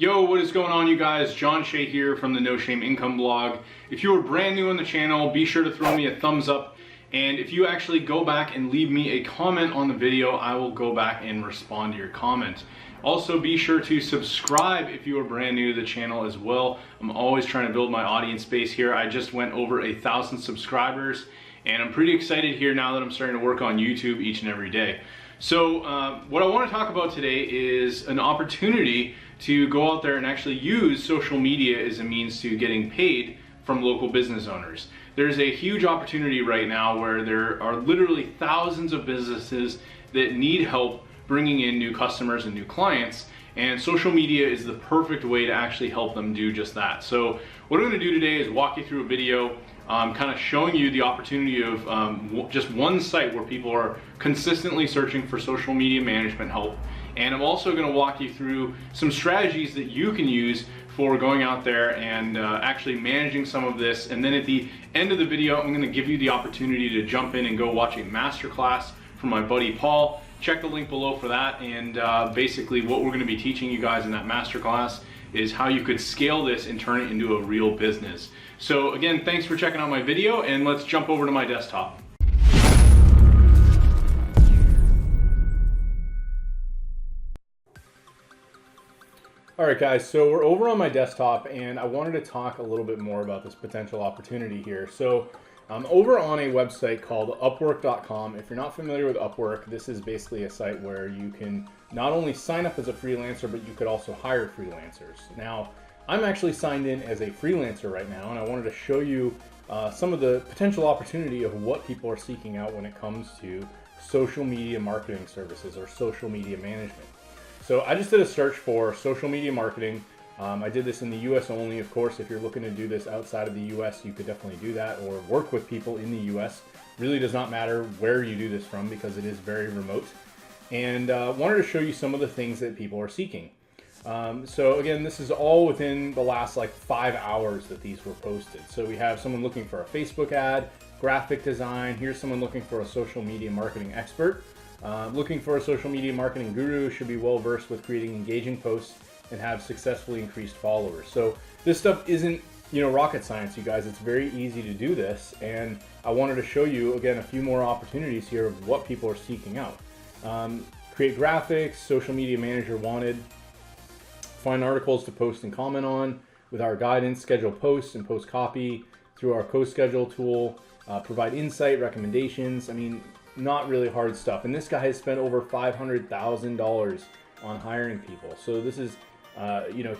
Yo, what is going on, you guys? John Shea here from the No Shame Income blog. If you are brand new on the channel, be sure to throw me a thumbs up. And if you actually go back and leave me a comment on the video, I will go back and respond to your comment. Also, be sure to subscribe if you are brand new to the channel as well. I'm always trying to build my audience base here. I just went over 1,000 subscribers, and I'm pretty excited here now that I'm starting to work on YouTube each and every day. So what I want to talk about today is an opportunity to go out there and actually use social media as a means to getting paid from local business owners. There's a huge opportunity right now where there are literally thousands of businesses that need help bringing in new customers and new clients, and social media is the perfect way to actually help them do just that. So what I'm going to do today is walk you through a video kind of showing you the opportunity of just one site where people are consistently searching for social media management help. And I'm also going to walk you through some strategies that you can use for going out there and actually managing some of this. And then at the end of the video, I'm going to give you the opportunity to jump in and go watch a masterclass from my buddy Paul. Check the link below for that. And basically what we're going to be teaching you guys in that masterclass is how you could scale this and turn it into a real business. So again, thanks for checking out my video, and let's jump over to my desktop. All right, guys, so we're over on my desktop, and I wanted to talk a little bit more about this potential opportunity here. So I'm over on a website called Upwork.com. If you're not familiar with Upwork, this is basically a site where you can not only sign up as a freelancer, but you could also hire freelancers. Now, I'm actually signed in as a freelancer right now, and I wanted to show you some of the potential opportunity of what people are seeking out when it comes to social media marketing services or social media management. So I just did a search for social media marketing. I did this in the US only. Of course, if you're looking to do this outside of the US, you could definitely do that, or work with people in the US. Really does not matter where you do this from because it is very remote. And wanted to show you some of the things that people are seeking. So again, this is all within the last like 5 hours that these were posted. So we have someone looking for a Facebook ad, graphic design. Here's someone looking for a social media marketing expert. Looking for a social media marketing guru, should be well versed with creating engaging posts and have successfully increased followers. So this stuff isn't, rocket science, you guys. It's very easy to do this, and I wanted to show you again a few more opportunities here of what people are seeking out. Create graphics, social media manager wanted. Find articles to post and comment on with our guidance, schedule posts and post copy through our co-schedule tool, provide insight, recommendations. I mean, not really hard stuff. And this guy has spent over $500,000 on hiring people. So this is,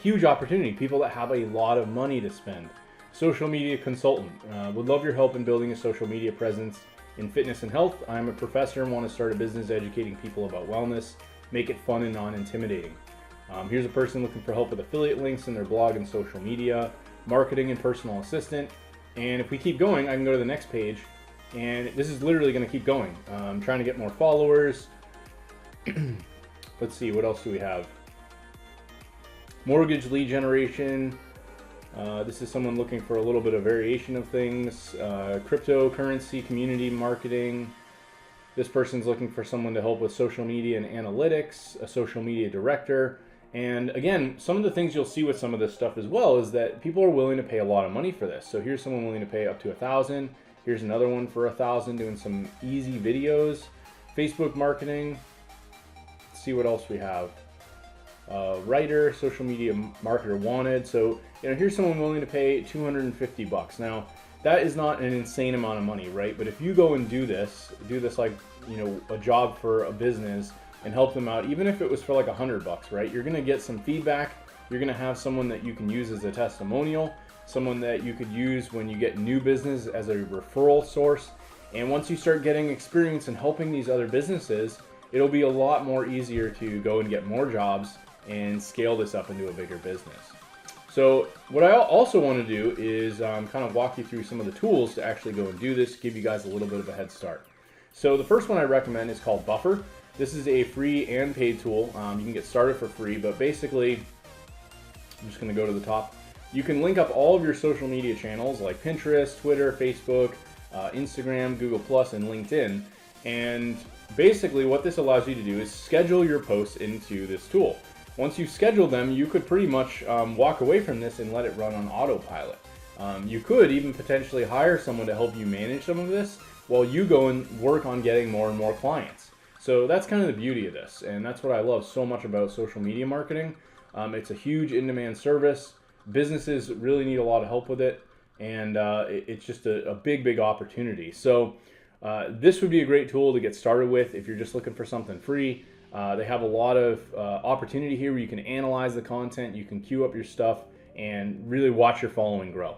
huge opportunity. People that have a lot of money to spend. Social media consultant. Would love your help in building a social media presence in fitness and health. I'm a professor and want to start a business educating people about wellness. Make it fun and non-intimidating. Here's a person looking for help with affiliate links in their blog and social media, marketing and personal assistant. And if we keep going, I can go to the next page, and this is literally going to keep going. I'm trying to get more followers. Let's see, what else do we have? Mortgage lead generation. This is someone looking for a little bit of variation of things. Cryptocurrency, community marketing. This person's looking for someone to help with social media and analytics, a social media director. And again, some of the things you'll see with some of this stuff as well is that people are willing to pay a lot of money for this. So here's someone willing to pay up to $1,000. Here's another one for $1,000 doing some easy videos. Facebook marketing. Let's see what else we have. Writer, social media marketer wanted. So here's someone willing to pay $250. Now that is not an insane amount of money, right? But if you go and do this like a job for a business and help them out, even if it was for like $100, right? You're gonna get some feedback. You're gonna have someone that you can use as a testimonial, someone that you could use when you get new business as a referral source. And once you start getting experience in helping these other businesses, it'll be a lot more easier to go and get more jobs and scale this up into a bigger business. So what I also want to do is kind of walk you through some of the tools to actually go and do this, give you guys a little bit of a head start. So the first one I recommend is called Buffer. This is a free and paid tool. You can get started for free, but basically, I'm just going to go to the top. You can link up all of your social media channels like Pinterest, Twitter, Facebook, Instagram, Google+, and LinkedIn. And basically what this allows you to do is schedule your posts into this tool. once you've scheduled them, you could pretty much walk away from this and let it run on autopilot. You could even potentially hire someone to help you manage some of this while you go and work on getting more and more clients. So that's kind of the beauty of this, and that's what I love so much about social media marketing. It's a huge in-demand service. Businesses really need a lot of help with it, and it's just a big opportunity. So this would be a great tool to get started with if you're just looking for something free. They have a lot of opportunity here where you can analyze the content, you can queue up your stuff, and really watch your following grow.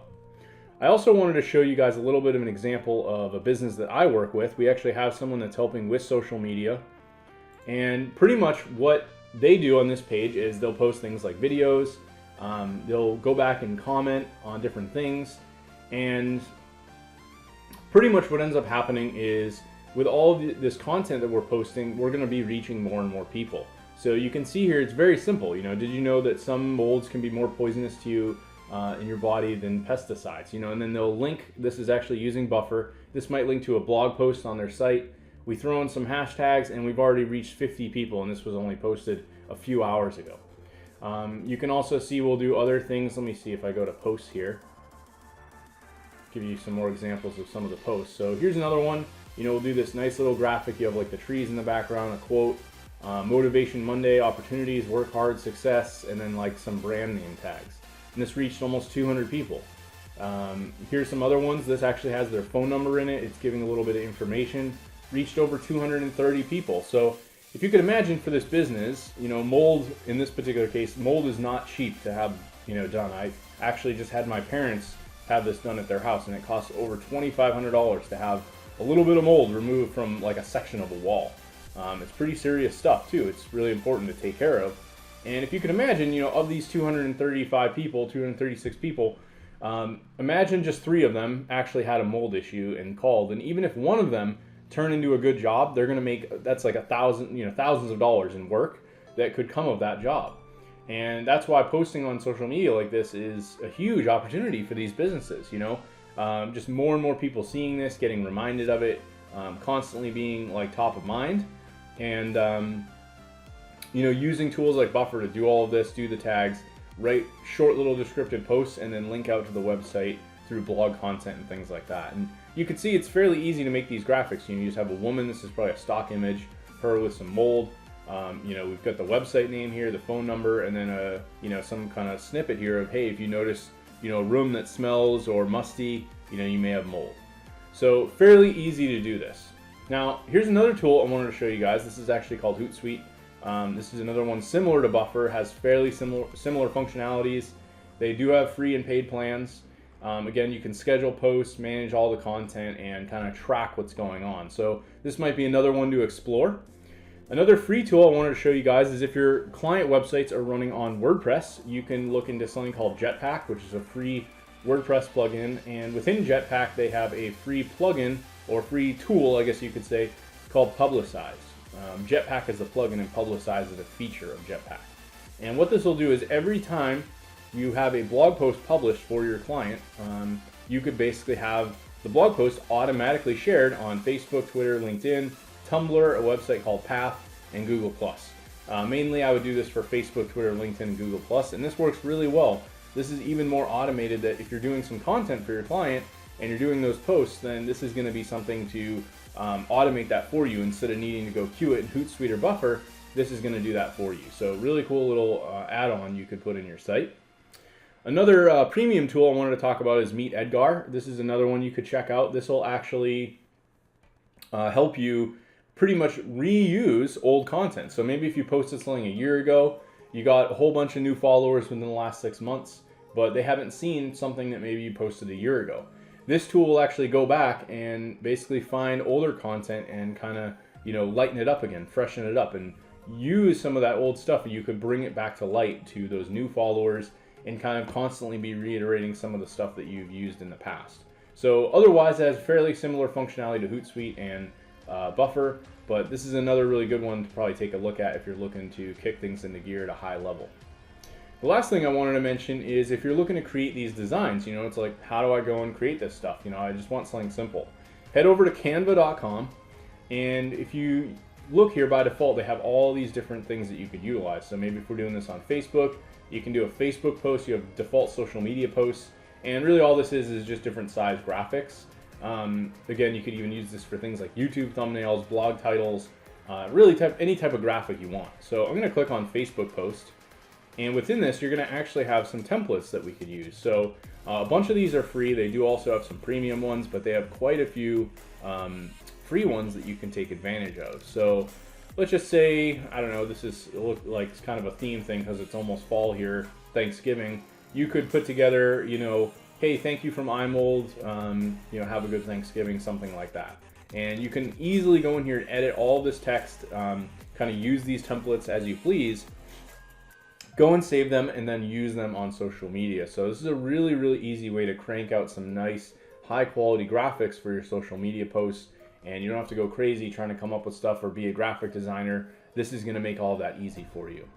I also wanted to show you guys a little bit of an example of a business that I work with. We actually have someone that's helping with social media, and pretty much what they do on this page is they'll post things like videos, they'll go back and comment on different things, and pretty much what ends up happening is with all of this content that we're posting, we're going to be reaching more and more people. So you can see here, it's very simple. You know, did you know that some molds can be more poisonous to you in your body than pesticides? You know, and then they'll link, this is actually using Buffer. This might link to a blog post on their site. We throw in some hashtags and we've already reached 50 people, and this was only posted a few hours ago. You can also see we'll do other things. Let me see if I go to posts here. Give you some more examples of some of the posts. So here's another one. You know, we'll do this nice little graphic. You have like the trees in the background, a quote, Motivation Monday, opportunities, work hard, success, and then like some brand name tags. And this reached almost 200 people. Here's some other ones. This actually has their phone number in it. It's giving a little bit of information. Reached over 230 people. So if you could imagine for this business, you know, mold, in this particular case, mold is not cheap to have, you know, done. I actually just had my parents have this done at their house, and it costs over $2,500 to have a little bit of mold removed from like a section of a wall. It's pretty serious stuff too. It's really important to take care of. And if you can imagine, you know, of these 235 people, 236 people, imagine just 3 of them actually had a mold issue and called. And even if one of them turned into a good job, they're going to make, that's like thousands of dollars in work that could come of that job. And that's why posting on social media like this is a huge opportunity for these businesses, you know. Just more and more people seeing this, getting reminded of it, constantly being like top of mind, and you know, using tools like Buffer to do all of this, do the tags, write short little descriptive posts, and then link out to the website through blog content and things like that. And you can see it's fairly easy to make these graphics. You know, you just have a woman, this is probably a stock image, her with some mold. You know, we've got the website name here, the phone number, and then you know, some kind of snippet here of, hey, if you notice, you know, a room that smells or musty, you know, you may have mold. So fairly easy to do this. Now, here's another tool I wanted to show you guys. This is actually called Hootsuite. This is another one similar to Buffer, has fairly similar functionalities. They do have free and paid plans. Again, you can schedule posts, manage all the content, and kind of track what's going on. So this might be another one to explore. Another free tool I wanted to show you guys is if your client websites are running on WordPress, you can look into something called Jetpack, which is a free WordPress plugin. And within Jetpack, they have a free plugin, or free tool, I guess you could say, called Publicize. Jetpack is the plugin, and Publicize is a feature of Jetpack. And what this will do is every time you have a blog post published for your client, you could basically have the blog post automatically shared on Facebook, Twitter, LinkedIn, Tumblr, a website called Path, and Google+. Mainly I would do this for Facebook, Twitter, LinkedIn, and Google+, and this works really well. This is even more automated, that if you're doing some content for your client and you're doing those posts, then this is going to be something to automate that for you. Instead of needing to go queue it in Hootsuite or Buffer, this is going to do that for you. So really cool little add-on you could put in your site. Another premium tool I wanted to talk about is Meet Edgar. This is another one you could check out. This will actually help you pretty much reuse old content. So maybe if you posted something a year ago, you got a whole bunch of new followers within the last 6 months, but they haven't seen something that maybe you posted a year ago. This tool will actually go back and basically find older content and kind of, you know, lighten it up again, freshen it up, and use some of that old stuff, and you could bring it back to light to those new followers and kind of constantly be reiterating some of the stuff that you've used in the past. So otherwise, it has fairly similar functionality to Hootsuite and Buffer, but this is another really good one to probably take a look at if you're looking to kick things into gear at a high level. The last thing I wanted to mention is if you're looking to create these designs, you know, it's like, how do I go and create this stuff? You know, I just want something simple. Head over to canva.com, and if you look here, by default, they have all these different things that you could utilize. So maybe if we're doing this on Facebook, you can do a Facebook post, you have default social media posts, and really all this is just different size graphics. Again, you could even use this for things like YouTube thumbnails, blog titles, really any type of graphic you want. So I'm going to click on Facebook post, and within this, you're going to actually have some templates that we could use. So a bunch of these are free. They do also have some premium ones, but they have quite a few free ones that you can take advantage of. So let's just say, I don't know, this is look like it's kind of a theme thing because it's almost fall here, Thanksgiving. You could put together, you know, hey, thank you from iMold, you know, have a good Thanksgiving, something like that. And you can easily go in here and edit all this text, kind of use these templates as you please, go and save them, and then use them on social media. So this is a really, really easy way to crank out some nice, high quality graphics for your social media posts, and you don't have to go crazy trying to come up with stuff or be a graphic designer. This is going to make all of that easy for you.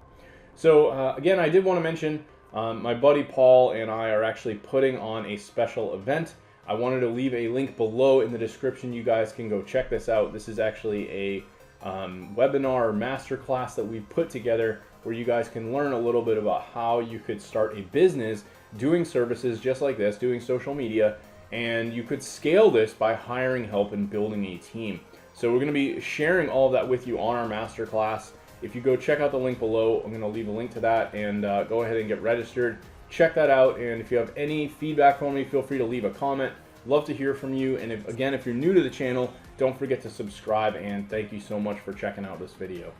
So again, I did want to mention, my buddy Paul and I are actually putting on a special event. I wanted to leave a link below in the description. You guys can go check this out. This is actually a webinar or masterclass that we've put together where you guys can learn a little bit about how you could start a business doing services just like this, doing social media, and you could scale this by hiring help and building a team. So we're going to be sharing all of that with you on our masterclass. If you go check out the link below, I'm going to leave a link to that, and go ahead and get registered. Check that out, and if you have any feedback for me, feel free to leave a comment. Love to hear from you, and if you're new to the channel, don't forget to subscribe, and thank you so much for checking out this video.